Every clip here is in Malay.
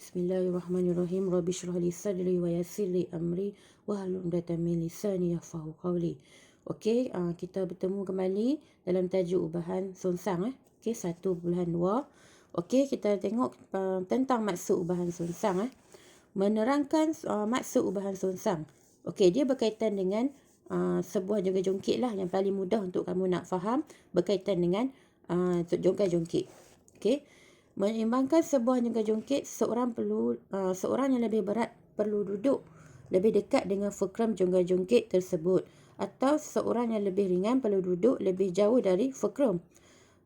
Bismillahirrahmanirrahim. Rabbi shrah li sadri wa yassir li amri wahlul 'uqdatam min lisani yafqahu qawli. Okey, kita bertemu kembali dalam tajuk ubahan sonsang. Okey, 1.2. Okey, kita tengok tentang maksud ubahan sonsang. Menerangkan maksud ubahan sonsang. Okey, dia berkaitan dengan sebuah joget-jongkit lah yang paling mudah untuk kamu nak faham, berkaitan dengan joget-jongkit. Okey. Menyeimbangkan sebuah joget-jongkit, seorang yang lebih berat perlu duduk lebih dekat dengan fulcrum joget-jongkit tersebut, atau seorang yang lebih ringan perlu duduk lebih jauh dari fulcrum.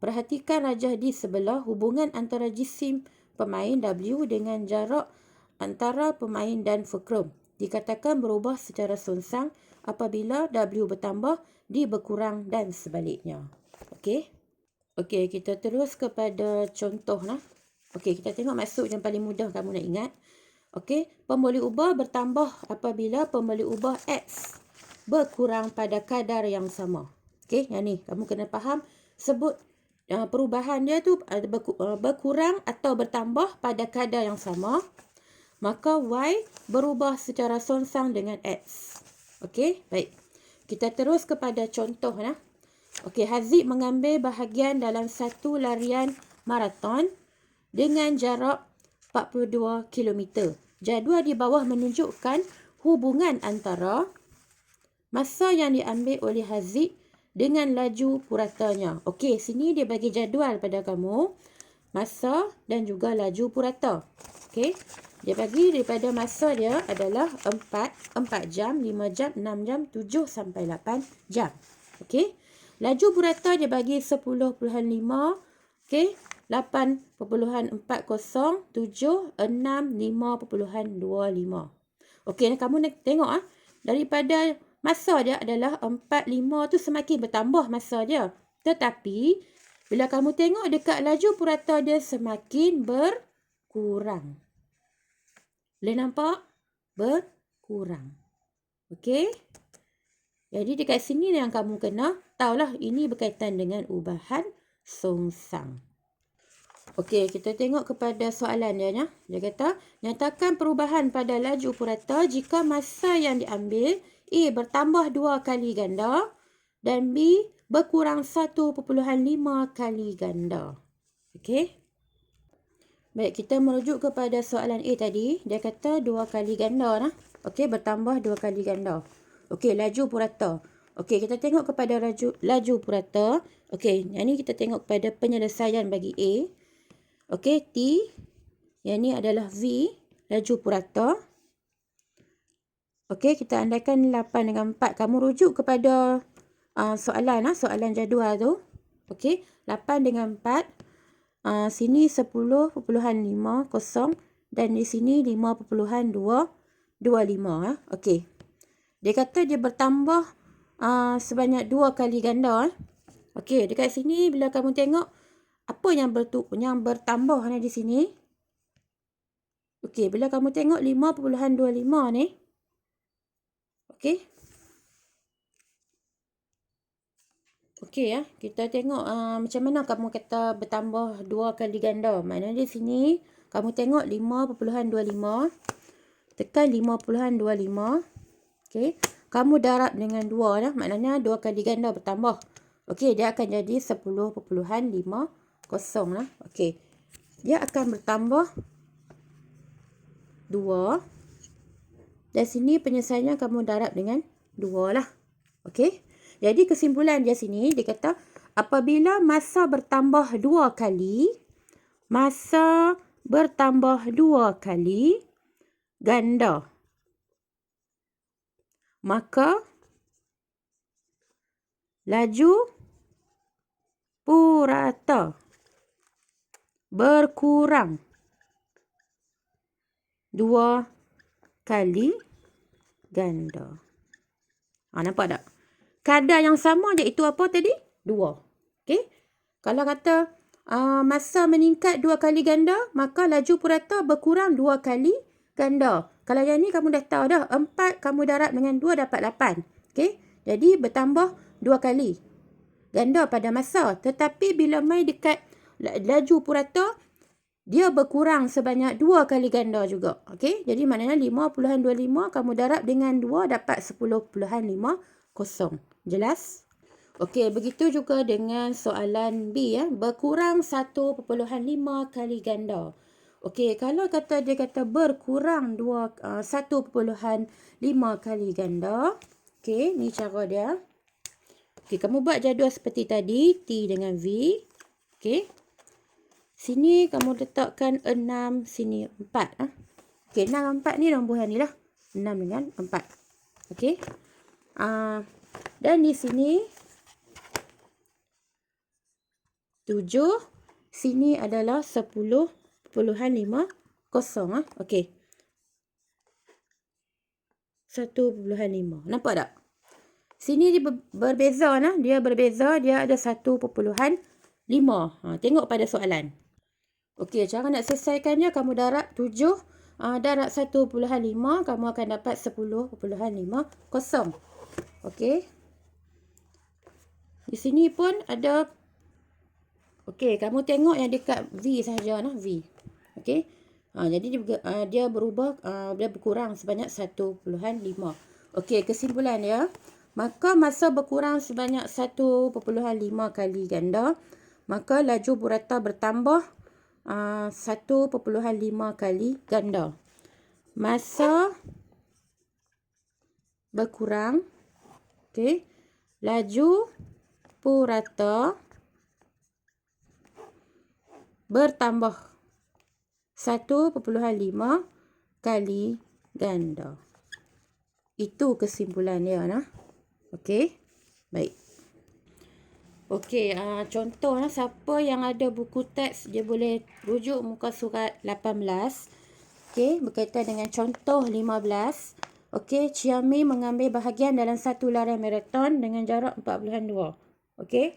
Perhatikan rajah di sebelah hubungan antara jisim pemain W dengan jarak antara pemain dan fulcrum. Dikatakan berubah secara sonsang apabila W bertambah, D berkurang dan sebaliknya. Okey. Okey, kita terus kepada contoh lah. Okey, kita tengok maksud yang paling mudah kamu nak ingat. Okey, pembuli ubah bertambah apabila pembuli ubah X berkurang pada kadar yang sama. Okey, yang ni kamu kena faham, sebut perubahan dia tu berkurang atau bertambah pada kadar yang sama. Maka Y berubah secara sonsang dengan X. Okey, baik. Kita terus kepada contoh lah. Okey, Haziq mengambil bahagian dalam satu larian maraton dengan jarak 42 km. Jadual di bawah menunjukkan hubungan antara masa yang diambil oleh Haziq dengan laju puratanya. Okey, sini dia bagi jadual pada kamu, masa dan juga laju purata. Okey, dia bagi daripada masa dia adalah 4 jam, 5 jam, 6 jam, 7 sampai 8 jam. Okey. Laju purata dia bagi 10.5, okey, 8.40, 7, 6, 5.25. Okey, kamu nak tengok daripada masa dia adalah 4, 5 tu semakin bertambah masa dia. Tetapi bila kamu tengok dekat laju purata dia semakin berkurang. Boleh nampak? Berkurang. Okey. Jadi dekat sini yang kamu kena tahulah, ini berkaitan dengan ubahan sonsang. Okey, kita tengok kepada soalan dia. Dia kata, nyatakan perubahan pada laju purata jika masa yang diambil A bertambah 2 kali ganda dan B berkurang 1.5 kali ganda. Okey. Baik, kita merujuk kepada soalan A tadi. Dia kata 2 kali ganda. Okey, bertambah 2 kali ganda. Okey, laju purata. Okey, kita tengok kepada laju purata. Okey, yang ni kita tengok kepada penyelesaian bagi A. Okey, T. Yang ni adalah V, laju purata. Okey, kita andaikan 8 dengan 4. Kamu rujuk kepada soalan jadual tu. Okey, 8 dengan 4. Sini 10.50 dan di sini 5.225. Okey. Dia kata dia bertambah sebanyak 2 kali ganda. Okey, dekat sini bila kamu tengok apa yang bertambah di sini. Okey, bila kamu tengok 5.25 ni. Okey. Okey kita tengok macam mana kamu kata bertambah 2 kali ganda. Maknanya di sini kamu tengok 5.25 tekan 5.25. Okey, kamu darab dengan 2 maknanya 2 kali ganda bertambah. Okey, dia akan jadi 10.50 lah. Okey, dia akan bertambah 2. Dan sini penyelesaiannya kamu darab dengan 2 lah. Okey, jadi kesimpulan dia sini, dia kata apabila masa bertambah 2 kali, ganda, maka laju purata berkurang 2 kali ganda. Nampak tak? Kadar yang sama iaitu apa tadi? 2. Okey. Kalau kata masa meningkat 2 kali ganda, maka laju purata berkurang 2 kali ganda. Kalau yang ni kamu dah tahu dah. 4 kamu darab dengan 2 dapat 8. Okey. Jadi bertambah 2 kali ganda pada masa. Tetapi bila mai dekat laju purata, dia berkurang sebanyak 2 kali ganda juga. Okey, jadi maknanya 5.25 kamu darab dengan 2 dapat 10.50. Jelas? Okey, begitu juga dengan soalan B ya, berkurang 1.5 kali ganda. Okey, kalau dia kata berkurang 1.5 kali ganda. Okey, ni cara dia. Okey, kamu buat jadual seperti tadi, T dengan V. Okey. Sini kamu letakkan 6, sini 4. Okey, 6 4 ni nombor yang ni lah. 6 dengan 4. Okey. Dan di sini 7. Sini adalah 10.50. Okey. 1.5. Nampak tak? Sini dia berbeza nah. Dia berbeza, dia ada 1.5. Tengok pada soalan. Okey, cara nak selesaikannya kamu darab 7 darab 1.5, kamu akan dapat 10.50. Okey. Di sini pun ada. Okey, kamu tengok yang dekat V sahaja nah, V. Okey. Jadi dia berubah, dia berkurang sebanyak 1.5. Okey, kesimpulan dia. Maka masa berkurang sebanyak 1.5 kali ganda, maka laju burata bertambah 1.5 kali ganda. Masa berkurang, okey, laju purata bertambah 1.5 kali ganda. Itu kesimpulan dia nah. Okey. Baik. Okey, contoh lah, siapa yang ada buku teks dia boleh rujuk muka surat 18. Okey, berkaitan dengan contoh 15. Okey, Ciami mengambil bahagian dalam satu larian maraton dengan jarak 4.2. Okey.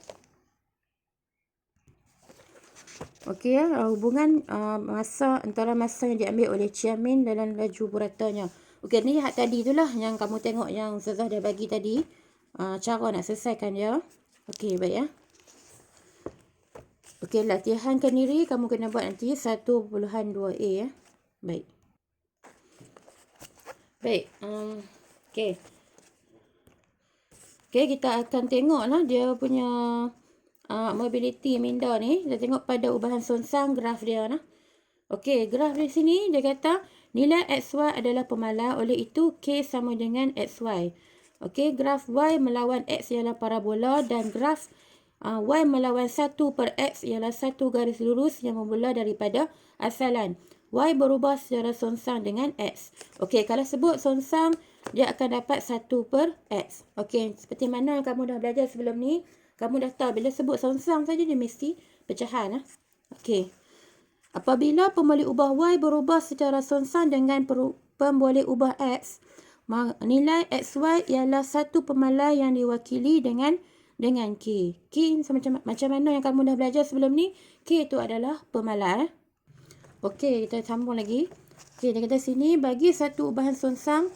Okey, hubungan masa antara masa yang diambil oleh Ciamin dalam laju buratanya. Okey, ni hak tadi itulah yang kamu tengok yang Ustazah dah bagi tadi. Cara nak selesaikan dia. Okey, baik ya. Okey, latihan kendiri kamu kena buat nanti 1.2a ya. Baik. Baik. Okey. Okey, kita akan tengoklah dia punya mobility minda ni. Kita tengok pada ubahan songsang graf dia nah. Okey, graf di sini dia kata nilai XY adalah pemalar, oleh itu K sama dengan XY. Okey, graf Y melawan X ialah parabola dan graf Y melawan 1 per X ialah satu garis lurus yang bermula daripada asalan. Y berubah secara songsang dengan X. Okey, kalau sebut songsang, dia akan dapat 1 per X. Okey, seperti mana kamu dah belajar sebelum ni, kamu dah tahu bila sebut songsang saja dia mesti pecahan. Okey. Apabila pemboleh ubah Y berubah secara songsang dengan pemboleh ubah X, nilai XY ialah satu pemalar yang diwakili dengan K. K macam mana yang kamu dah belajar sebelum ni? K itu adalah pemalar. Okey, kita sambung lagi. Okey, dia kata sini bagi satu ubahan songsang.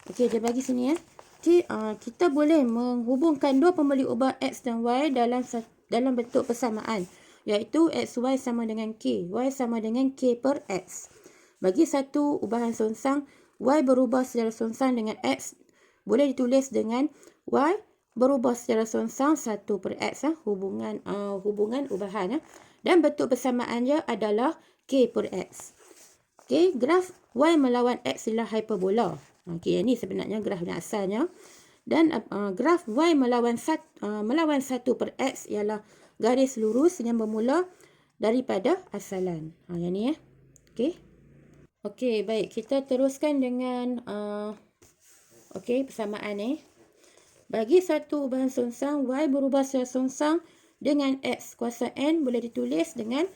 Okey, dia bagi sini ya. Okey, kita boleh menghubungkan dua pemboleh ubah X dan Y dalam bentuk persamaan, iaitu XY sama dengan K, Y sama dengan K per X. Bagi satu ubahan songsang, Y berubah secara songsang dengan X boleh ditulis dengan Y berubah secara songsang 1 per X, hubungan ubahan. Dan bentuk persamaannya adalah K per X. Okey, graf Y melawan X ialah hyperbola. Okey, ini sebenarnya graf yang asalnya. Dan graf Y melawan 1 per X ialah garis lurus yang bermula daripada asalan. Yang ni ya. Okey. Okey, baik. Kita teruskan dengan persamaan ni. Bagi satu ubahan songsang, Y berubah secara songsang dengan X kuasa N boleh ditulis dengan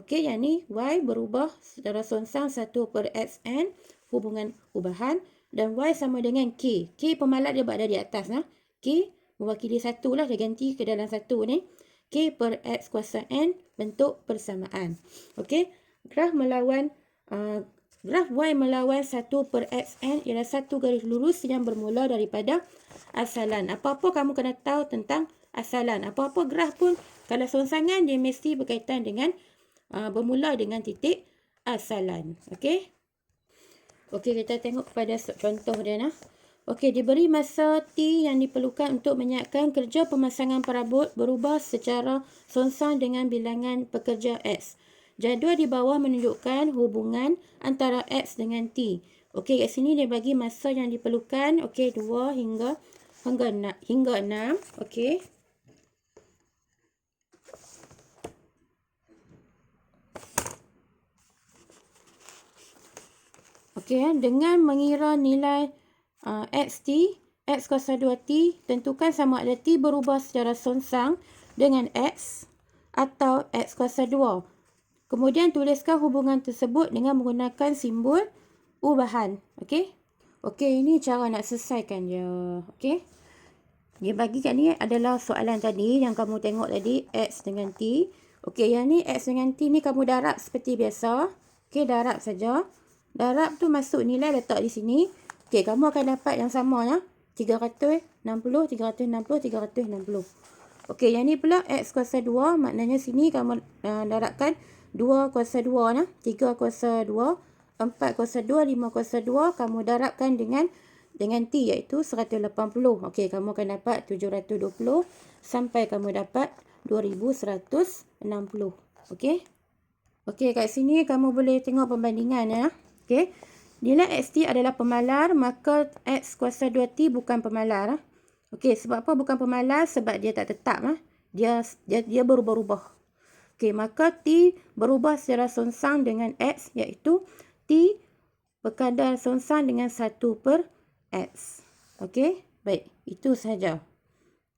yang ni Y berubah secara songsang 1 per XN, hubungan ubahan, dan Y sama dengan K. K pemalat dia berada di atas. K mewakili 1 lah, dia ganti ke dalam 1 ni. K per X kuasa N, bentuk persamaan. Okey, graf Y melawan 1 per XN ialah satu garis lurus yang bermula daripada asalan. Apa-apa kamu kena tahu tentang asalan. Apa-apa graf pun, kalau songsangan dia mesti berkaitan dengan bermula dengan titik asalan. Okey. Okey, kita tengok kepada contoh dia nah. Okey, diberi masa T yang diperlukan untuk menyiapkan kerja pemasangan perabot berubah secara songsang dengan bilangan pekerja X. Jadual di bawah menunjukkan hubungan antara X dengan T. Okey, kat sini dia bagi masa yang diperlukan. Okey, 2 hingga 6. Okey. Okey, dengan mengira nilai XT, X kuasa 2T, tentukan sama ada T berubah secara songsang dengan X atau X kuasa 2. Kemudian tuliskan hubungan tersebut dengan menggunakan simbol ubahan. Okey. Okey, ini cara nak selesaikan dia. Okey. Dia bagi kat ni adalah soalan tadi yang kamu tengok tadi, X dengan T. Okey, yang ni X dengan T ni kamu darab seperti biasa. Okey, darab saja. Darab tu masuk nilai letak di sini. Okey, kamu akan dapat yang sama ya. 360, 360, 360. Okey, yang ni pula X kuasa 2. Maknanya sini kamu darabkan 2 kuasa 2 nah. 3 kuasa 2, 4 kuasa 2, 5 kuasa 2. Kamu darabkan dengan T iaitu 180. Okey, kamu akan dapat 720 sampai kamu dapat 2160. Okey. Okey, kat sini kamu boleh tengok perbandingan ya. Okey. Nilai XT adalah pemalar, maka X kuasa 2T bukan pemalar. Okey, sebab apa bukan pemalar? Sebab dia tak tetap. Dia berubah-ubah. Okey, maka T berubah secara songsang dengan X, iaitu T berkadar songsang dengan 1/X. Okey, baik. Itu sahaja.